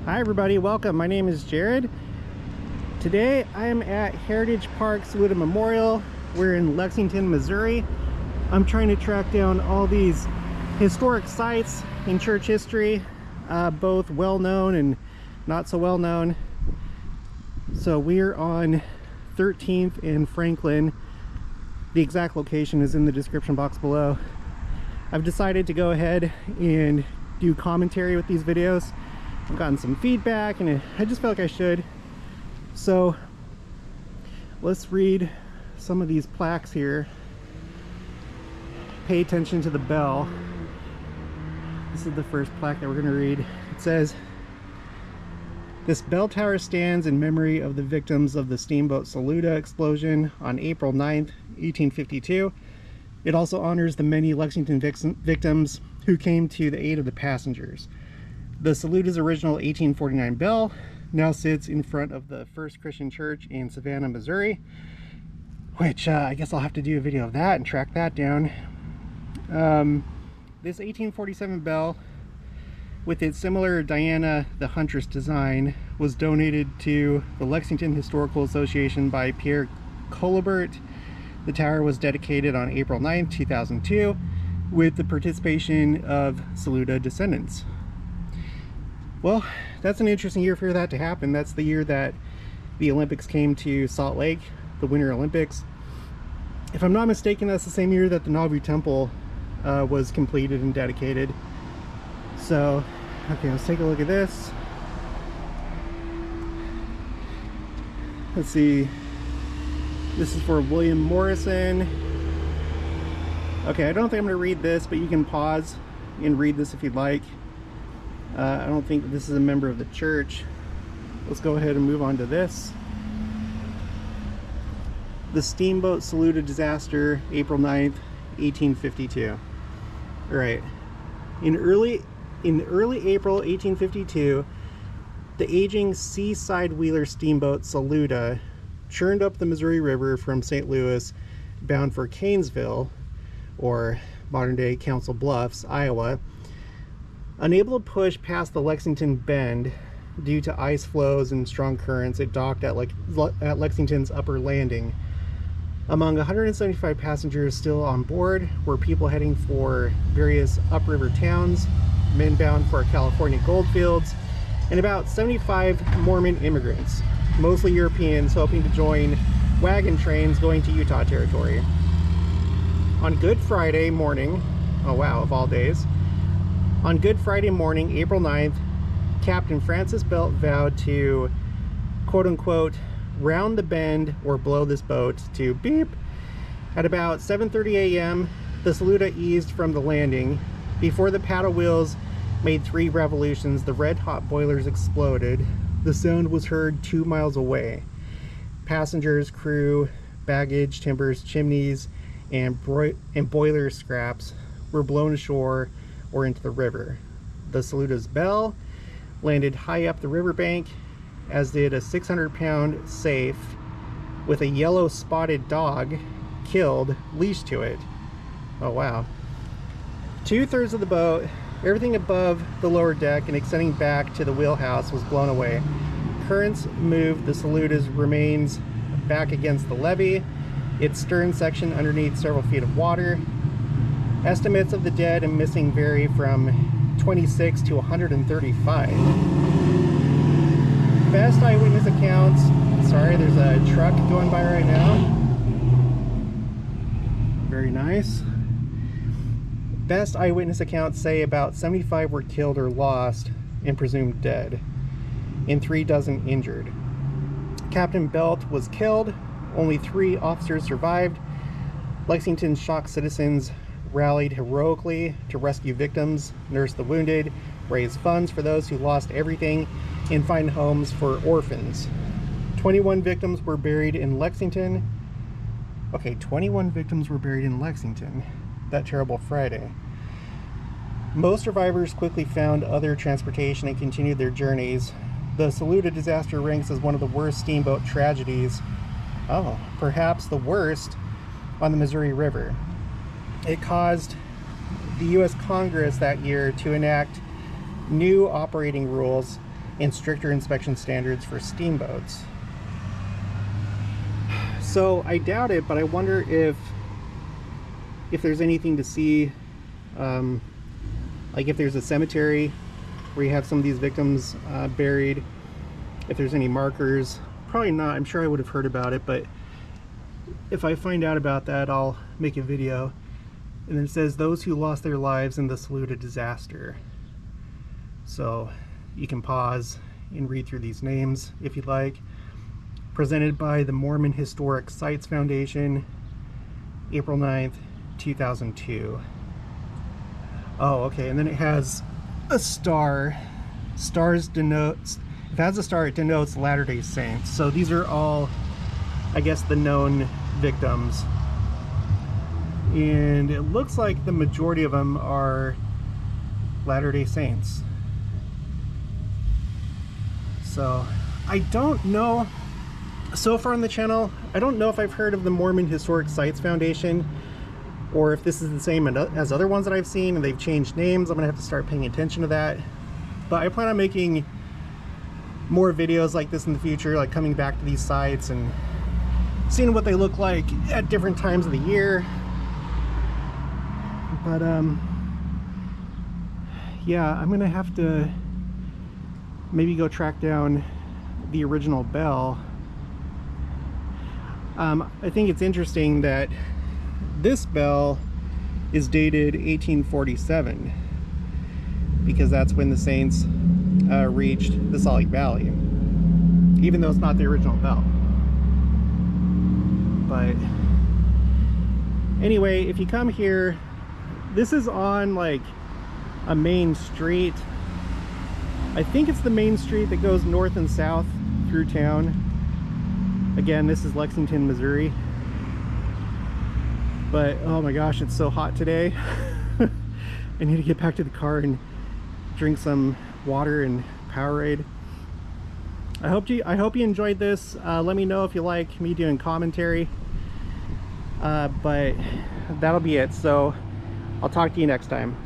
Hi everybody, welcome. My name is Jared. Today I am at Heritage Park Saluda Memorial. We're in Lexington, Missouri. I'm trying to track down all these historic sites in church history, both well-known and not so well-known. So we're on 13th and Franklin. The exact location is in the description box below. I've decided to go ahead and do commentary with these videos. I've gotten some feedback and I just felt like I should. So let's read some of these plaques here. Pay attention to the bell. This is the first plaque that we're going to read. It says, "This bell tower stands in memory of the victims of the Steamboat Saluda explosion on April 9th, 1852. It also honors the many Lexington victims who came to the aid of the passengers. The Saluda's original 1849 bell now sits in front of the First Christian Church in Savannah, Missouri," which I guess I'll have to do a video of that and track that down. This 1847 bell, with its similar Diana the Huntress design, was donated to the Lexington Historical Association by Pierre Colbert. The tower was dedicated on April 9, 2002, with the participation of Saluda descendants. Well, that's an interesting year for that to happen. That's the year that the Olympics came to Salt Lake, the Winter Olympics. If I'm not mistaken, that's the same year that the Nauvoo Temple was completed and dedicated. So, okay, let's take a look at this. Let's see. This is for William Morrison. Okay, I don't think I'm going to read this, but you can pause and read this if you'd like. I don't think this is a member of the church. Let's go ahead and move on to this. The Steamboat Saluda disaster, April 9th, 1852. All right. In early April 1852, the aging seaside wheeler steamboat Saluda churned up the Missouri River from St. Louis, bound for Canesville, or modern-day Council Bluffs, Iowa. Unable to push past the Lexington Bend due to ice flows and strong currents, it docked at Lexington's upper landing. Among 175 passengers still on board were people heading for various upriver towns, men bound for California goldfields, and about 75 Mormon immigrants, mostly Europeans, hoping to join wagon trains going to Utah Territory. On Good Friday morning, oh wow, of all days, on Good Friday morning, April 9th, Captain Francis Belt vowed to, quote-unquote, round the bend or blow this boat to beep. At about 7:30 a.m., the Saluda eased from the landing. Before the paddle wheels made 3 revolutions, the red-hot boilers exploded. The sound was heard 2 miles away. Passengers, crew, baggage, timbers, chimneys, and boiler scraps were blown ashore or into the river. The Saluda's bell landed high up the riverbank, as did a 600-pound safe with a yellow spotted dog killed leashed to it. Oh wow. 2/3 of the boat, everything above the lower deck and extending back to the wheelhouse, was blown away. Currents moved the Saluda's remains back against the levee, its stern section underneath several feet of water. Estimates of the dead and missing vary from 26 to 135. Best eyewitness accounts, sorry, there's a truck going by right now. Very nice. Best eyewitness accounts say about 75 were killed or lost and presumed dead, and 3 dozen injured. Captain Belt was killed. Only 3 officers survived. Lexington's shocked citizens rallied heroically to rescue victims, nurse the wounded, raise funds for those who lost everything, and find homes for orphans. 21 victims were buried in Lexington. Okay, 21 victims were buried in Lexington that terrible Friday. Most survivors quickly found other transportation and continued their journeys. The Saluda disaster ranks as one of the worst steamboat tragedies, perhaps the worst, on the Missouri River. It caused the U.S. Congress that year to enact new operating rules and stricter inspection standards for steamboats. So I doubt it, but I wonder if there's anything to see, like if there's a cemetery where you have some of these victims buried, if there's any markers. Probably not. I'm sure I would have heard about it, but if I find out about that, I'll make a video. And then it says those who lost their lives in the Saluda disaster. So you can pause and read through these names if you'd like. Presented by the Mormon Historic Sites Foundation, April 9th, 2002. Oh, okay, and then it has a star. Stars denotes, if it has a star, it denotes Latter-day Saints. So these are all, I guess, the known victims. And it looks like the majority of them are Latter-day Saints. So I don't know, so far on the channel, I don't know if I've heard of the Mormon Historic Sites Foundation, or if this is the same as other ones that I've seen and they've changed names. I'm gonna have to start paying attention to that. But I plan on making more videos like this in the future, like coming back to these sites and seeing what they look like at different times of the year. But yeah, I'm gonna have to maybe go track down the original bell. I think it's interesting that this bell is dated 1847, because that's when the Saints reached the Salt Lake Valley, even though it's not the original bell. But anyway, if you come here, this is on like a main street. I think it's the main street that goes north and south through town. Again, this is Lexington, Missouri. But oh my gosh, it's so hot today. I need to get back to the car and drink some water and Powerade. I hope you enjoyed this. Let me know if you like me doing commentary. But that'll be it. So I'll talk to you next time.